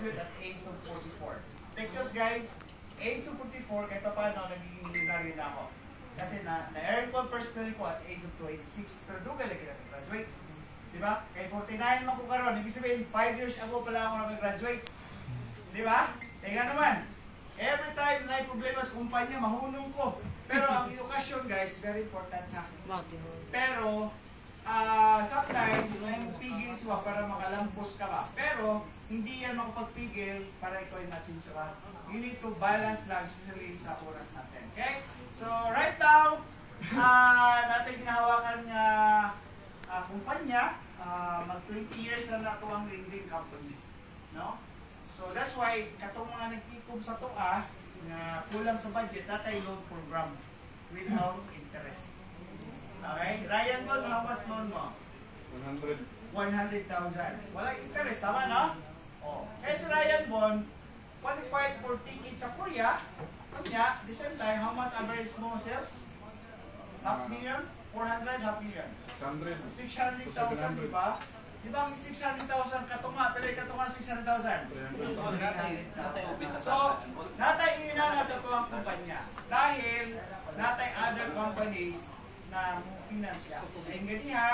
graduate at age of 44. Take notes guys, age of 44, kahit pa paano, nagiging milyonaryo na ako. Kasi na-earn ko ang first million ko at age of 26, pero doon lagi nag-graduate. Diba? Kaya 49 man ko karon, ibig sabihin 5 years ago pala ako nag-graduate. Diba? Teka naman, every time na may problema sa kumpanya, mahunong ko. Pero ang edukasyon guys, very important ha. Pero, sometimes, may pigil siya para makalampos ka ba. Pero, hindi yan makapagpigil para ikaw ay nasinso ka. You need to balance lang, especially sa oras natin. Okay? So, right now, natin ginahawakan nga kumpanya, mag 20 years na nato ang lending company. No? So, that's why, katong mga nagtikom sa toa, na kulang sa budget, natay loan program without interest. Okay? Ryan Bond, how much loan mo? 100. 100,000. Walang interest, tama no? Oh. Kaya si Ryan Bond, qualified for ticket sa Korea, kanya, the same time, how much average mo sales? Half million? 400, half million? 600. 600,000, di ba? Di ba ang 600,000 katunga, pero katunga 600,000? So, natay inana sa tuwang kumpanya. Dahil, natay other companies na finansya. Ay nga diha,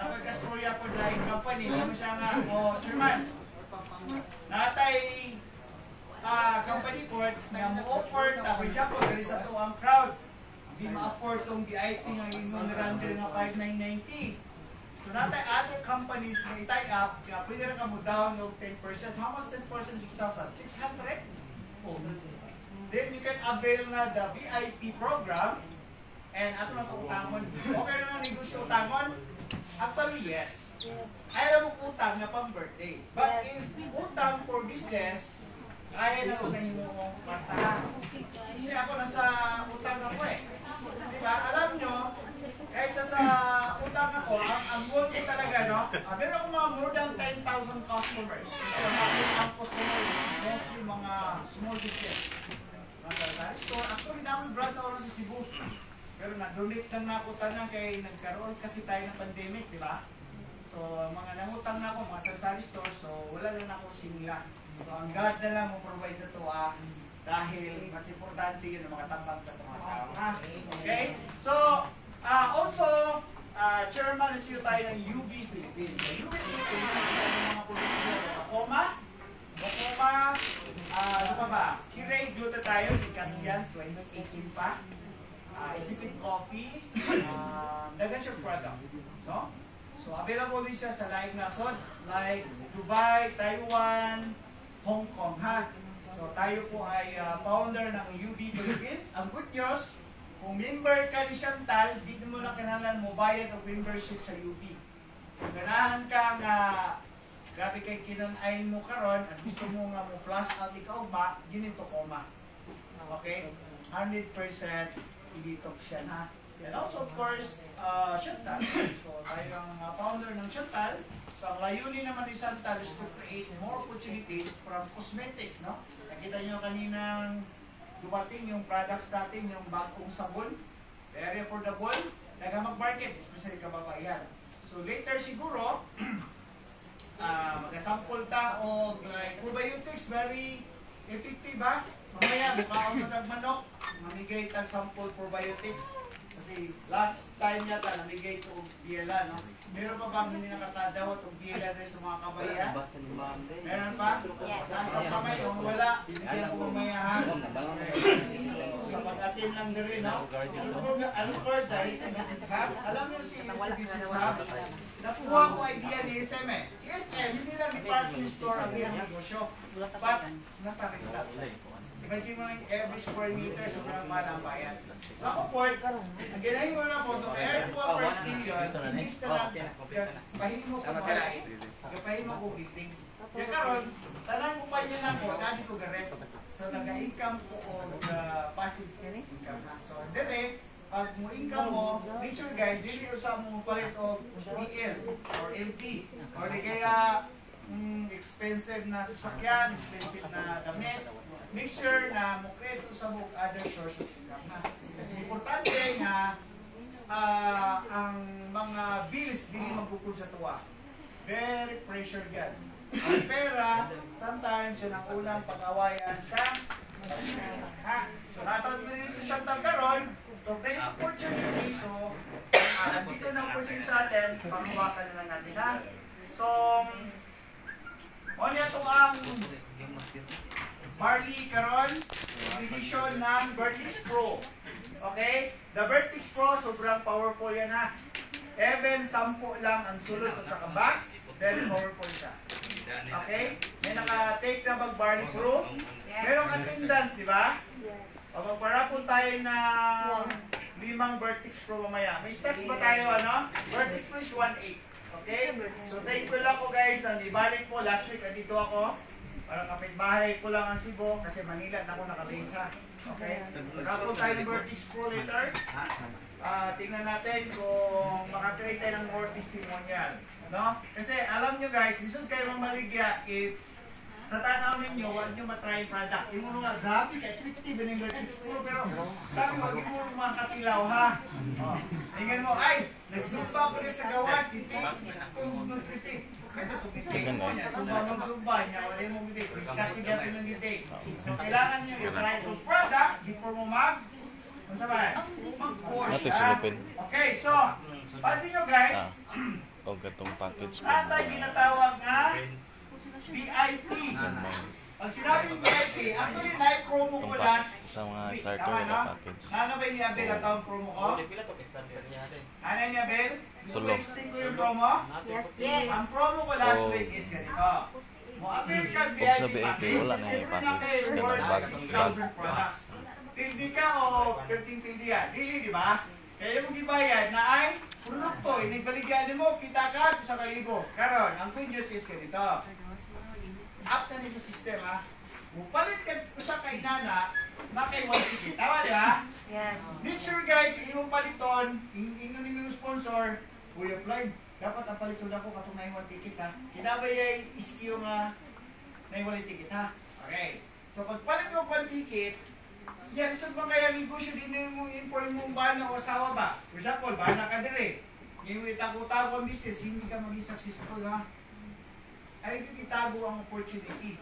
napagkastorya po dahil company, ano siya nga, o chairman, natay company po na mo-offer, for example, there is a tuwang crowd, hindi ma-afford tong VIP ng inyong render na 5,990. So natay other companies na i-tie up, kaya pwede rin ka mo down ng 10%. How much 10%? 6,000? 600? Oh. Then you can avail na the VIP program and ato na ito utangon. Okay na ng negosyo utangon? Actually, yes. Ayaw mo utang na pang birthday. But if utang for business, kaya na ito na yung martahan. Kasi ako nasa utang ako eh. Diba? Alam nyo, kahit nasa utang ako, ang goal ko talaga, no? Meron ako mga more than 10,000 customers. Kasi ang customers, mostly mga small business. Mga sari store. Actually, namin branch ako sa Cebu. Pero na-donate lang na ako tanang kay nagkaroon kasi tayo ng pandemic, di ba? So, mga nangutang na ako, mga sari store, so wala lang ako sinila. So, ang God na lang mo provide sa ito, dahil mas importante yun na makatambang ka sa mga tao, ha? Okay? So, also, chairman is tayo ng UB Philippines. So, UB Philippines, mga produkto sa Bacoma, ano pa ba? Kiray Glutathione, sikat yan, 2018 pa. Isipin Coffee, dagan siya product, no? So, available din siya sa live nasod, like Dubai, Taiwan, Hong Kong, ha? So, tayo po ay founder ng UB Philippines. Ang good news, kung member ka ni Chantal, di mo na kailangan mo bayad ang membership sa UB. Kung ganahan ka nga, grabe kay kinanayin mo karon at gusto mo nga mo flash out ikaw ba, ginito koma. Okay? 100% i-detox siya na. And also, of course, Chantal. So, tayo ang founder ng Chantal. So, ang layunin naman ni Chantal is to create more opportunities from cosmetics, no? Nakita nyo kaninang dumating yung products natin, yung bagong sabon, very affordable, nagamag-market, especially kababayan. So, later siguro, mag-sample ta o like, probiotics, very effective ba? Mamaya, mukhaon na tag-manok, mamigay tag-sample probiotics. Kasi last time yata, namigay ito og biela, no? Meron pa bang hindi nakatadaw itong biela rin sa mga kabayan? Meron pa? Yes. Nasa kamay, kung wala, binigyan ko mamaya ha. Okay. Sa pag-atin lang din rin, no? Ano first, dahil sa Business Hub, alam nyo si Business Hub, nakuha ko idea ni SM eh. Si SM, hindi lang department store ang iyang negosyo. But, nasa kita. Imagine mo yung every square meter, sobrang mahal ang bayan. So ako po, ang ginahin mo na po, to earn po ang first million, inis na lang, pahimo ko malay, pahimo ko giting. Kaya karon, talang kumpanya na po, dati ko garet. So nag-income ko o passive income na. So dire, pag mo income mo, make sure guys, dili usap mo palit o PL or LP. Or di kaya expensive na sasakyan, expensive na damit. Make sure na mo create sa book other source of income. Kasi importante nga ang mga bills dili magbukod sa tuwa. Very pressure yan. Ang pera, sometimes yun ang unang pag-awayan sa ha? So natawag mo rin sa Chantal karon, to create opportunity. So, dito na opportunity sa atin, panghawakan na lang natin ha. So, ano ito ang barley karon, edition ng Vertix Pro. Okay? The Vertix Pro, sobrang powerful yan ha. Even 10 lang ang sulod sa box, very powerful siya. Okay? May naka-take na mag-barley Pro. Merong attendance, di ba? Yes. O magparapon tayo ng 5 Vertix Pro mamaya. May stocks ba tayo, ano? Vertix Pro is 1.8. Okay? So thankful ako guys na ibalik po. Last week, andito ako. Parang kapitbahay ko lang ang Cebu kasi Manila na ako nakabase ha. Okay? Rapon tayo ng Vertix Pro later. Tingnan natin kung makakreate tayo ng more testimonial. No? Kasi alam nyo guys, lisod kayo mamaligya if sa tanaw ninyo, huwag nyo matry product. Yung mga grabe, kahit effective yung Vertix Pro, pero grabe, huwag mo mga katilaw ha. Tingnan mo, ay, nagsumba ko rin sa gawas, titik, kung nag-titik. Kaya tumitik mo niya, sumba niya, wala mo titik, iskati natin ng titik. So, kailangan nyo i-try itong product before mo ano sabay? Mag-push ha. Okay, so, pansin nyo guys, O gatong package. tatay ginatawag nga VIP. Pag sinabing VIP, actually na-promo ko last sa mga week. starter Tama, na no? package. Ano ba ni Abel ang tawag promo ko? Ano ni Abel? Gusto mo extend ko yung promo? Yes, yes. Ang promo ko last week is ganito. Mo Abel ka Kung VIP sa VIP, wala na yung package. reward Ganun ng bag. 6,000 products. Pildi ka o pildi yan? Dili, di ba? Kaya yung gibayad na ay produkto, inigbaligyan mo, kita ka sa kalibo. Karon, ang good news is ganito. Up na nito system ha. Mupalit ka sa kay inana, na kay 1 ticket. Tama di ba? Yes. Make sure guys, imong paliton, ingon ni yung sponsor, Kuya Floyd, dapat ang paliton ako katong na 1 ticket ha. Kinabay ay iskiyo nga na 1 ticket ha. Okay. So pagpalit mo 1 ticket, yan, saan ba kaya negosyo din mo inform mo ba na o asawa ba? For example, bahala ka dire. Ngayon itago-tago ang business, hindi ka maging successful ha. Ay itago ang opportunity.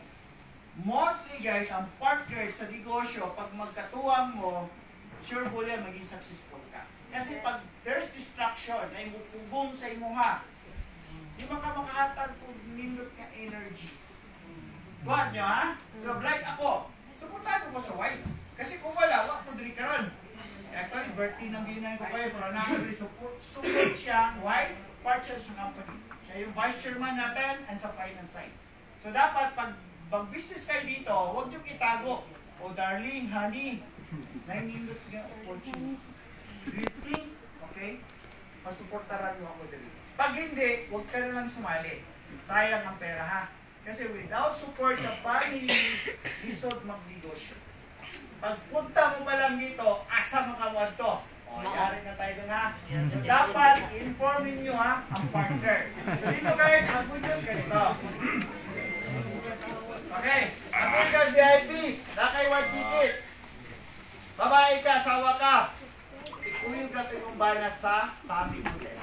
Mostly guys, ang partner sa negosyo, pag magkatuwang mo, sure po yan maging successful ka. Kasi pag there's distraction na imupugong sa imuha, di ba ka makahatag kung nindot nga energy. Buwan nyo ha? So like ako, supportado ko sa white. Kasi kung wala, wak po diri karon. Actually, birthday ng ginay ko kayo, pero namin support siya, white, part siya sa company. Siya yung vice chairman natin and sa finance side. So dapat pag business kayo dito, huwag nyo itago. O darling, honey, nainindot nga opportunity. Greeting, okay? Pasuportaran nyo ako dali. Pag hindi, huwag ka na lang sumali. Sayang ang pera ha. Kasi without support sa family, isod magnegosyo. Pagpunta mo pa lang dito, asa makawad to. O, yari na tayo dun ha. So dapat, informin nyo ha, ang partner. So dito guys, ang good news ganito. Okay, ang good news VIP, nakay 1 ticket. Babae ka, asawa ka. Ikuyog natin yung bala sa Summit Hotel.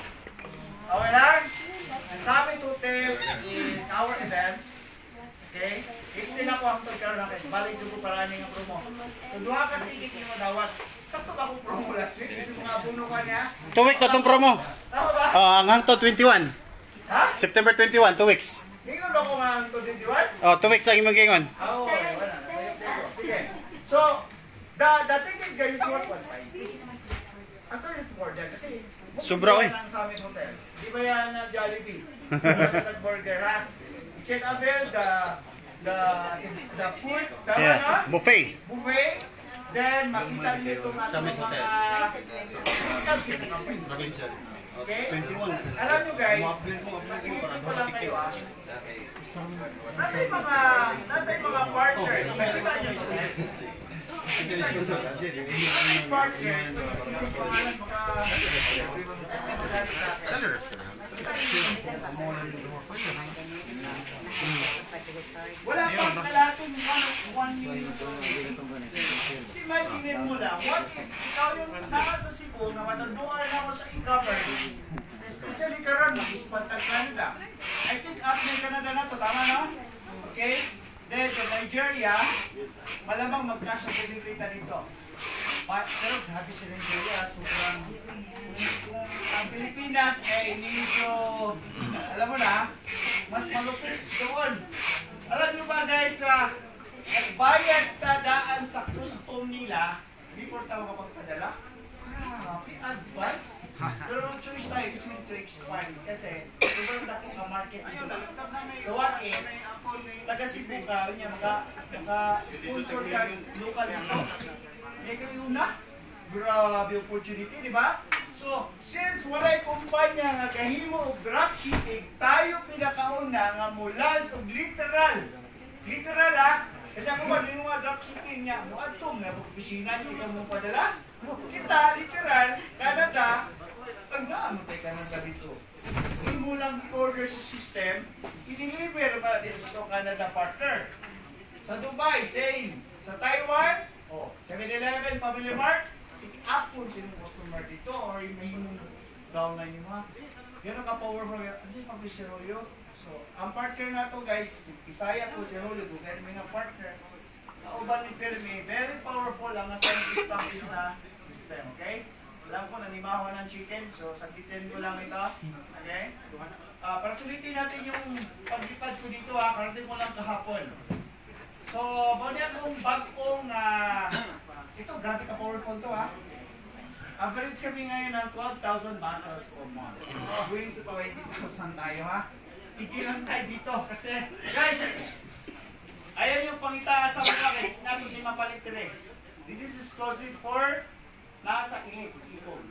Okay lang? Ang Summit Hotel is our event. Okay? Extend ako ang tagkaroon natin. Balik ko para rin ang promo. So, duha ka ticket niyo madawat. Sakto ba akong promo last week? Kasi mga buno ka niya. 2 weeks atong promo. Tama ba? Ang hangtod 21. Ha? September 21, 2 weeks. Gingon ba ko nga ang 21? 2 weeks ang imong gingon. Oo, wala. Sige. So, the ticket guys is worth 1.5. Actually, it's more than. Kasi, Sobra, oy. ang Summit Hotel. Di ba yan na Jollibee? Burger, ha? You can avail the food, tama na? Yeah. Buffet. Buffet. Then, makita niyo itong Summit mga Hotel. okay? Alam nyo guys, masigit ko lang kayo ah. Natay mga partners, makita nyo ito guys. Partners, yung pangalan Wala pang kalating one minute. Imagine mo lang, what if ikaw yung naka sa Cebu na matandungan ako sa e-commerce, especially karon mag-ispan tag Canada. I think up ng Canada na to, tama na? Okay? Then sa Nigeria, malamang mag-cash on delivery ta dito. Pero grabe sa Nigeria, sobrang kung ang Pilipinas ay medyo, alam mo na, mas malupit doon. Alam nyo ba guys, nagbayad tadaan sa custom nila before tayo makapagpadala? Happy advance. Pero ang choice tayo is meant to expand kasi sobrang dako ka market dito. So what if, taga Cebu ka, maka-sponsor ka local dito. May kayo na? Grabe opportunity, di ba? So, since walay kumpanya nga kahimo og dropshipping, tayo pinakauna nga mula sa literal kasi ako ba yung mga dropshipping niya, mo atong na opisina niyo mo padala. Kita literal Canada, pag naano tayo ka na sa dito. Hindi mo lang order sa system, i-deliver para dito sa Canada partner. Sa Dubai, same. Sa Taiwan, 7-Eleven, Family Mart, i-upload sa yung customer dito or may down na nyo ha. Gano'n ka-powerful yan. Hindi pa si Rolyo. So, ang partner na to guys, si Pisaya po si Rolyo, kaya may na partner. Kauban ni Permi, very powerful ang atong establish na system, okay? Alam ko, nanimaho ng chicken, so sakitin ko lang ito. Okay? Para sulitin natin yung paglipad ko dito ha, karating ko lang kahapon. So, bawal kong bagong ito, grabe ka powerful to ha. Average kami ngayon ng 12,000 bottles per month. Going to 20,000 tayo ha. Pigilan tayo dito kasi, guys, ayan yung pangitaas sa mga natin di mapalitire. This is exclusive for nasa Elite Ecom.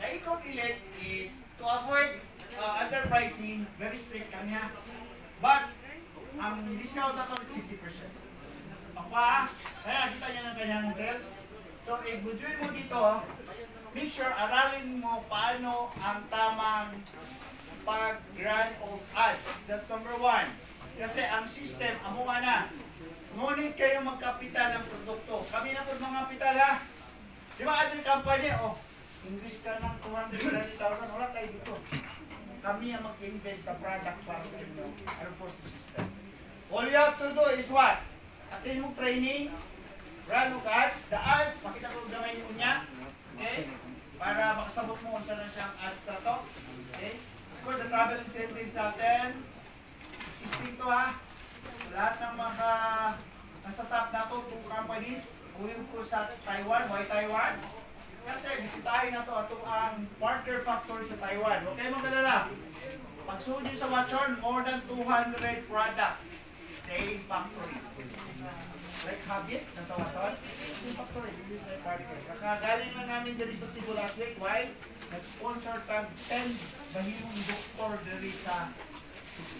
The Ecom Elite is to avoid underpricing, very strict kami ha. But, ang discount na to is 50%. Kaya kita niya ng kanyang sales. So, i-budget mo dito, make sure aralin mo paano ang tamang pag-run of ads. That's number 1. Kasi ang system, amuha na. Ngunit kayo magkapital ng produkto. Kami na po mga kapital ha. Di ba other company, invest ka ng 230,000, wala tayo dito. Kami ang mag-invest sa product para sa inyo. Ano po sa system. All you have to do is what? Atin mong training, run of ads, the ads, pakita ko gamay mo niya, okay? Para makasabot mo kung saan na siyang ads na to, okay? Of course, the travel incentives natin, existing to ha. So, lahat ng mga nasa top na to, 2 companies, uwi ko sa Taiwan, why Taiwan? Kasi bisitahin na to atong ang partner factory sa Taiwan. Okay mga kalala, pag suod nyo sa Watchon, more than 200 products, same factory. Like Habit, nasa Watson, same factory, this is my particle. Kakagaling lang namin dali sa Cebu last week, why? Nag-sponsor tag 10 bahimong doktor dali sa Cebu.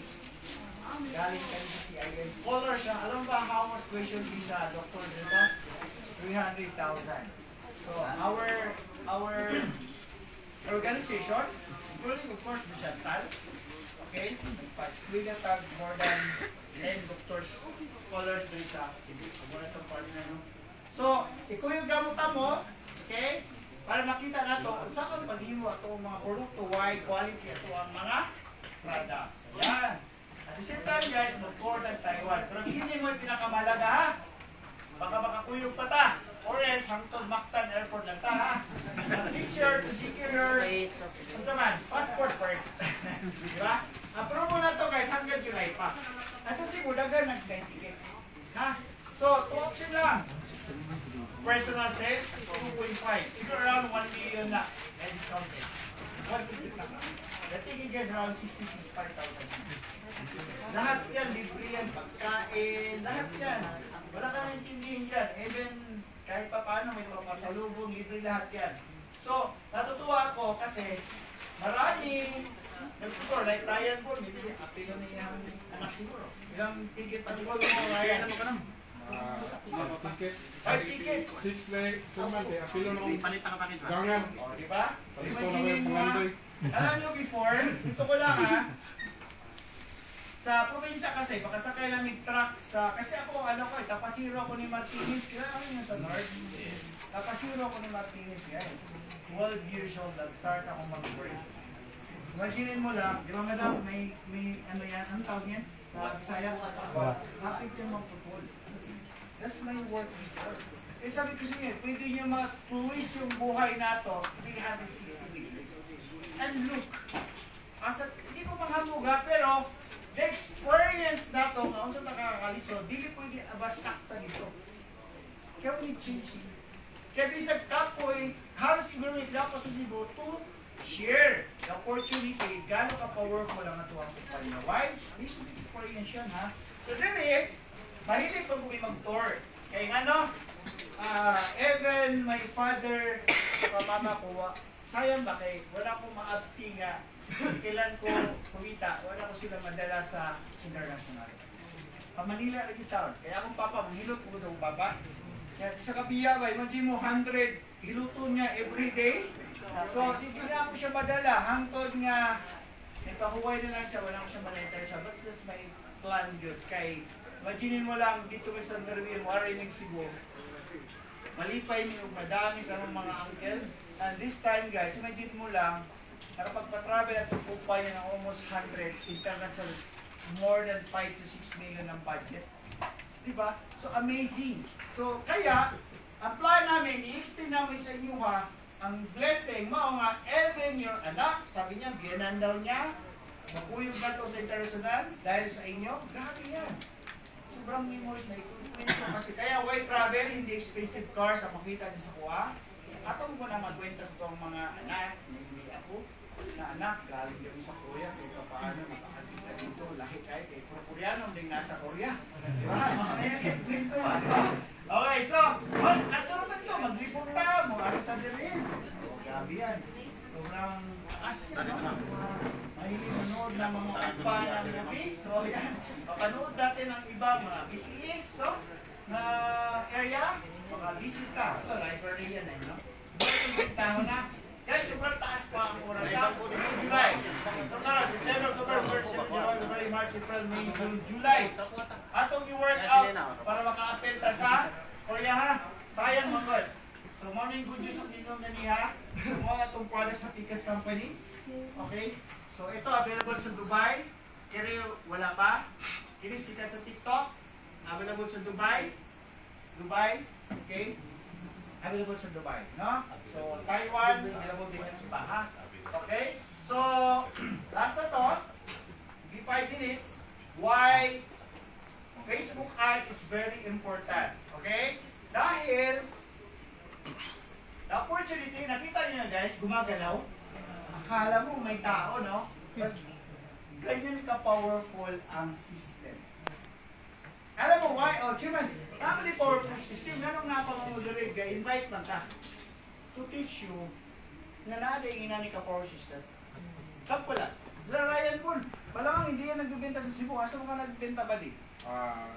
Galing kami sa CIN. Scholar siya, alam ba how much tuition fee sa doktor dito? 300,000. So our organization, including of course the Chantal, okay, pa-screen na tag more than 10 doctors, scholars dito sa Cebu. So, muna itong partner, no? So, ikaw yung gamutan mo, okay? Para makita na to, kung saan kang paghimo ito ang mga produkto, wide quality ito ang mga products. Yan. At the same time, guys, mag-core ng Taiwan. Pero hindi mo yung pinakamalaga, ha? Baka makakuyog pa ta. Or else, hangtod Mactan Airport lang ta, ha? So, picture to secure ano saman, passport first. Diba? Approve mo na to, guys, hanggang July pa. At sa Cebu, dagan nag-ticket. Ha? So, 2 option lang. Personal sales, 2.5. Siguro around 1 million na. May discounted. 1 ticket na ka. The ticket guys around 65,000. Lahat yan, libre yan, pagkain, lahat yan. Wala ka naintindihin yan. Even kahit pa paano may mga pasalubong, libre lahat yan. So, natutuwa ako kasi maraming nag-tour, like Ryan po, may apilo na iyang anak siguro. Ilang ticket pa mo, Ryan, ano ka naman? Ticket. 5 ticket. 6 day, 2 months, apilo na kong Panita ka package ba? gangan. O, di ba? Ito na kayo pangandoy. Alam nyo before, ito ko lang ha, Sa probinsya kasi, baka sakay lang may truck sa... Kasi ako, tapasiro ako ni Martinez. Kaya ano yun sa North? Tapasiro ako ni Martinez. Yan. 12 years old, nag-start ako mag-work. Imaginin mo lang, di ba madam, may ano yan, ang tawag yan? Sa Bisaya, kapit yung magpupul. That's my work before. Eh sabi ko sa inyo, pwede nyo ma-twist yung buhay na to 360 degrees. And look, hindi ko manghamuga, pero the experience na to, kung saan nakakaliso, dili pwede abastakta dito. Kaya ni Chichi. Kaya bisag kapoy, halos i-gawin lang pa sa Cebu to share the opportunity, gano'n ka-powerful ang ito ang kumpanya. Why? This is experience yan, ha? So, dili, mahilig pag kami mag-tour. Kaya nga, no? Even my father, mama ko, sayang ba kay wala ko maabti nga kailan ko kumita, wala ko sila madala sa international. Manila rin town. Kaya akong papa, mahilot ko daw baba. Kaya sa kabiya ba, imagine mo 100 hiluto niya every day. So, di na ako siya madala. Hangtod nga, ipahuway na lang siya, wala ko siya malentay siya. But that's my plan good. Kay, imagine mo lang, dito may San Darwin, Marinig Cebu. Malipay niyo, madami sa mga uncle. And this time guys, imagine mo lang, nakapagpa-travel at upay niya ng almost 100 international, more than 5 to 6 million ng budget. Diba? So amazing. So kaya, ang plan namin, i-extend namin sa inyo ha, ang blessing, mao nga, even your anak, sabi niya, biyanan daw niya, makuyog na to sa international, dahil sa inyo, grabe yan. Sobrang memories na ikukwento kasi kaya why travel, hindi expensive car sa makita niyo sa kuha. Atong ko na magkwento sa itong mga anak, hindi ako, na anak, galing kami sa Korea, kaya paano makakakita dito, lahi kayo, kay Koreano, din nasa Korea. Diba? Mga yan, kwento ba? Okay, so, ato naman ito, mag-report tayo, ano tayo rin. Gabi yan. Sobrang asya, no? Mahilig manood ng mga upa ng movie. So, yan. Papanood natin ang ibang mga BTS, no? Na area, mga bisita. Ito, library yan, no? Bisitaho na. Guys, sobrang taas pa ang oras sa July. So, tara, September, October, February, March, April, May, June, July. Atong i-work out para maka-apelta sa Korea, ha? Sayang mga God. So, muna yung good news ang inyong ganiha. Muna itong product sa Picas Company. Okay? So, ito available sa Dubai. Kaya wala pa. Kini sikat sa TikTok. Available sa Dubai. Okay? Available sa Dubai, no? So, Taiwan, available din sa iba, ha? Okay? So, last na to. Give 5 minutes. Why Facebook ads is very important. Okay? Dahil, the opportunity, nakita niyo guys, gumagalaw. Akala mo may tao, no? Mas ganyan ka-powerful ang system. Alam mo why? Oh, Chairman, family powerful system, ganun nga pa mo dali, invite man ka to teach you na naday inani ka-power system. Saan pala? Ryan Pool, palang hindi yan nagbibenta sa Cebu. Asa mo ka nagbibenta ba di?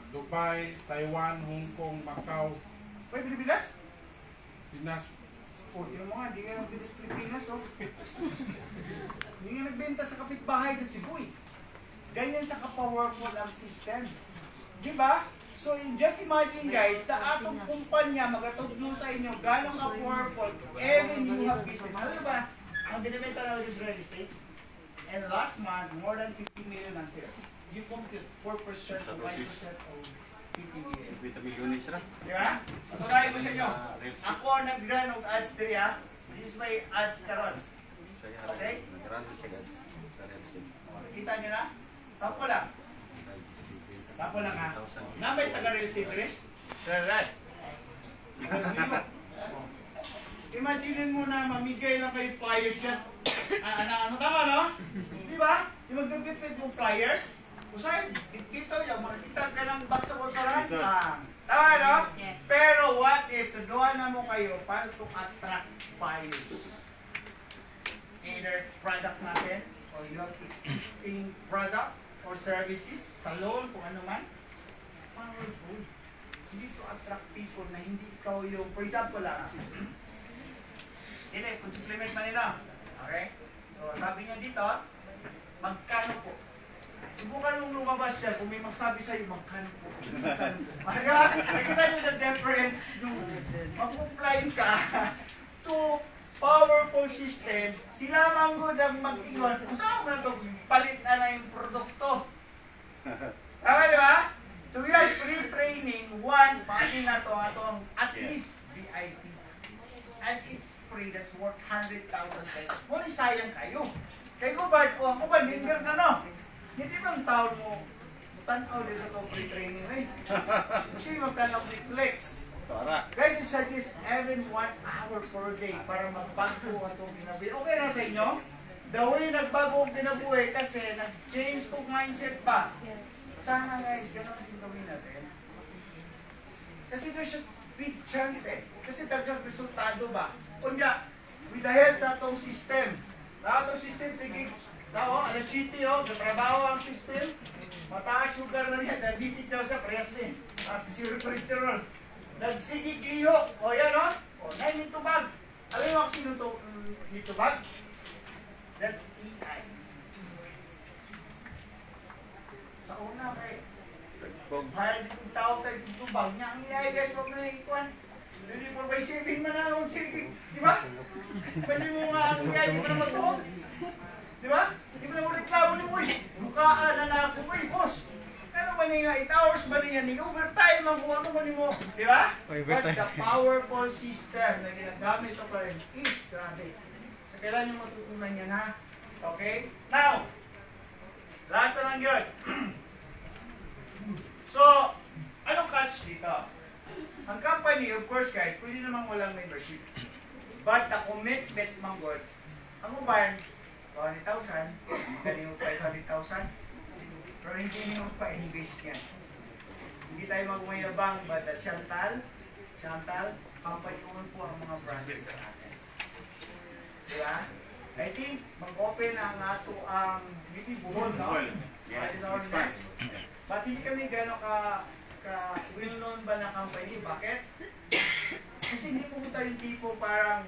Dubai, Taiwan, Hong Kong, Macau, Pwede Pilipinas? Pinas. Oh, yung mga, hindi nga nagbibenta sa Pilipinas, oh. Hindi nga nagbenta sa kapitbahay sa Cebu, eh. Ganyan sa ka-powerful ang system. Diba? So, just imagine guys, na atong kumpanya magatudlo sa inyo, gano'ng ka-powerful, even you have business. Ano ba? Ang binibenta na is real estate. And last month, more than 50 million ang sales. You compute 4% or 5% of 50 million. Diba? Patunayan ko sa inyo. Ako ang nag-run ng ads diri, ha? This is my ads karon. Okay? Kita nyo na? Sampo lang. Sampo lang, ha? Nabay taga-real estate rin? Sir, right? Imagine mo na mamigay lang kayo flyers yan. Ano tama, no? Di ba? Yung magdagpit yung flyers. Usay, dito yung makikita ka ng box sa kursaran. Tama, no? Yes. Pero what if, nagawa na mo kayo para to attract buyers? Either product natin or your existing product or services, salon, kung ano man. Powerful. Hindi to attract people na hindi ikaw yung, for example lang, hindi, kung supplement man nila. Okay? So, sabi niya dito, magkano po? subukan mong lumabas siya kung may magsabi sa'yo, magkan po. Kaya, nakita nyo the difference nung mag-comply ka to powerful system, sila manggod ang mag-iwan. Kung saan mo na ito, palit na yung produkto. Tama di ba? So we are free-training once, pati na ito, at least VIP. And it's free, that's worth 100,000 pesos. Ngunit sayang kayo. Kaya ko ba, ako ba, member ka no? Hindi bang taon mo, tanaw din sa itong free training eh. Kasi magtanaw Netflix. Tara. Guys, I suggest even 1 hour per day para magbago ang itong kinabuhi. Okay na sa inyo? The way nagbago ang kinabuhi kasi nag-change kong mindset pa. Sana guys, gano'n din gawin natin. Kasi there's a big chance eh. Kasi dagang resultado ba? Kunya, with the help sa itong system. Lahat ng system, sige. Tao, alas city oh, natrabaho ang system. Mataas sugar na niya, diabetic daw siya, parehas din. Taas na zero cholesterol. Nagsigig liho. O yan o. O, 9 litubag. Alam mo kung sino ito litubag? That's EI. Sa una kay mahal ditong tao tayo sa litubag. Nga ang EI guys, huwag na ikuan. 24/7 man na magsigig. Di ba? Pwede mo nga ang EI, di ba naman ito? Di ba? Di ba naman reklamo ni mo eh. Bukaan na na ako eh, boss. Ano ba niya, 8 hours ba niya ni overtime ang kuha mo ni mo, di ba? But the powerful system na ginagamit ito pa rin is grabe. So, kailan yung matutunan yan ha? Okay? Now, last na lang yun. So, anong catch dito? Ang company, of course guys, pwede namang walang membership. But the commitment manggod, ang uban, 20,000, kanino 500,000, pero hindi nyo pa-invest yan. Hindi tayo magmayabang, but the Chantal, pampayungan po ang mga branches sa atin. Diba? I think, mag-open ang ato ang hindi buhon, no? Yes, That is our next. But hindi kami gano'n well-known ba na company? Bakit? Kasi hindi po tayo yung tipo parang,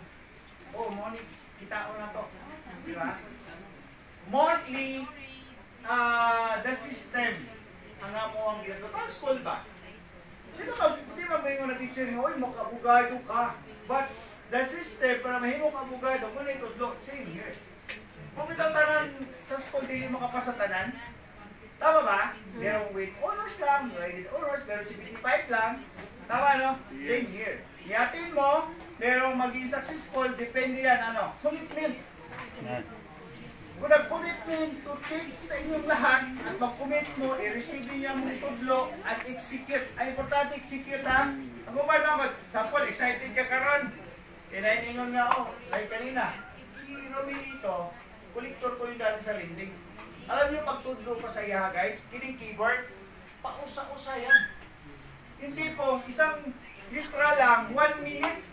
oh, money, kita ko na to. Diba? Mostly, the system ang mo ang ginagawa. Parang school ba? Hindi ba may mga teacher mo, oy, makabugado ka. But the system, para mahimo ka abogado, kung na itudlo, same here. Kung ito tanan sa school, hindi makapasa tanan. Tama ba? Merong with honors lang, with honors, pero 75 lang. Tama, no? Same here. Iyatin mo, merong maging successful, depende yan, ano? Commitment. Kung nag-commitment to teach sa inyong lahat at mag-commit mo, i-receive niya mong tudlo at execute. Ay, importante execute ha. Ang kumano ako, sample, excited ka karon. Kinainingon nga ako, like kanina. Si Romy ito, kolektor ko yung dati sa lending. Alam niyo, pag tudlo ko sa iya guys, kining keyboard, pausa-usa yan. Hindi po, isang litra lang, 1 minute.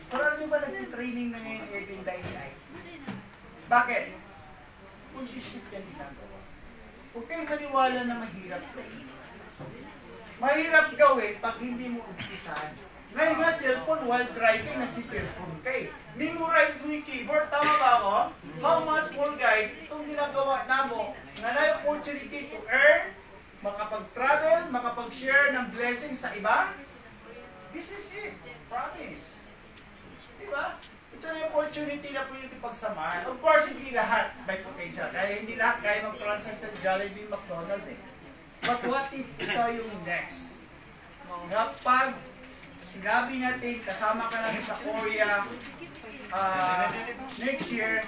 Pero ano ba nag-training na ngayon, Edwin Dainay? Bakit? Consistent yan ginagawa. Huwag kayong maniwala na mahirap sa inyo. Mahirap gawin pag hindi mo umpisahan. Ngayon nga, cellphone, while driving, nagsiselfone kay. Memorize mo yung keyboard, tama ba ako? How much more guys, itong ginagawa na mo, nga na opportunity to earn, makapag-travel, makapag-share ng blessings sa iba. This is it. Promise. Diba? Ito na yung opportunity na pwede pagsamahan. Of course, hindi lahat by potential. Kaya hindi lahat kaya mag-transact sa Jollibee, McDonald's eh. But what if ito yung next? Kapag sinabi natin, kasama ka namin sa Korea next year,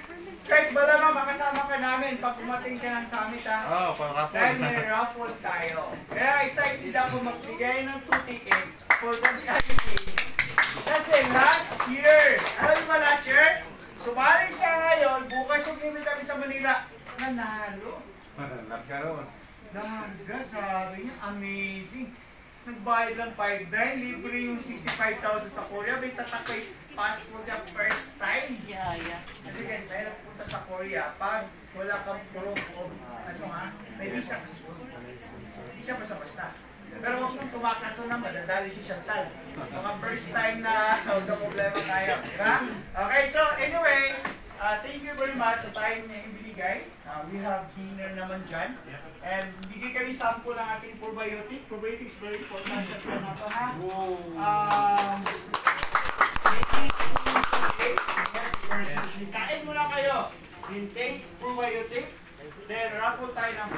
guys, malamang makasama ka namin pag umating ka ng summit ha. Oh, pang raffle. Dahil may raffle tayo. Kaya excited ako magbigay ng 2 tickets for the VIP. Kasi last year, alam mo ba last year? Sumali siya ngayon, bukas yung limit kami sa Manila. Nanalo. Nagkaroon. Daga, sabi niya, amazing. Nagbayad lang 5,900, libre yung 65,000 sa Korea. May tatakay passport niya first time. Yeah. Kasi guys, dahil punta sa Korea, pag wala kang puro, may visa kasi. Hindi siya basta-basta. Pero huwag mong tumakaso na, madadali si Chantal. Mga first time na huwag na problema tayo. Diba? Okay, so anyway, thank you very much sa time niya. mamimigay. We have dinner naman dyan. And bigay kami sample ng ating probiotic. Probiotics very important sa tiyan nato ha. Kain muna kayo. Intake probiotic. Then raffle tayo ng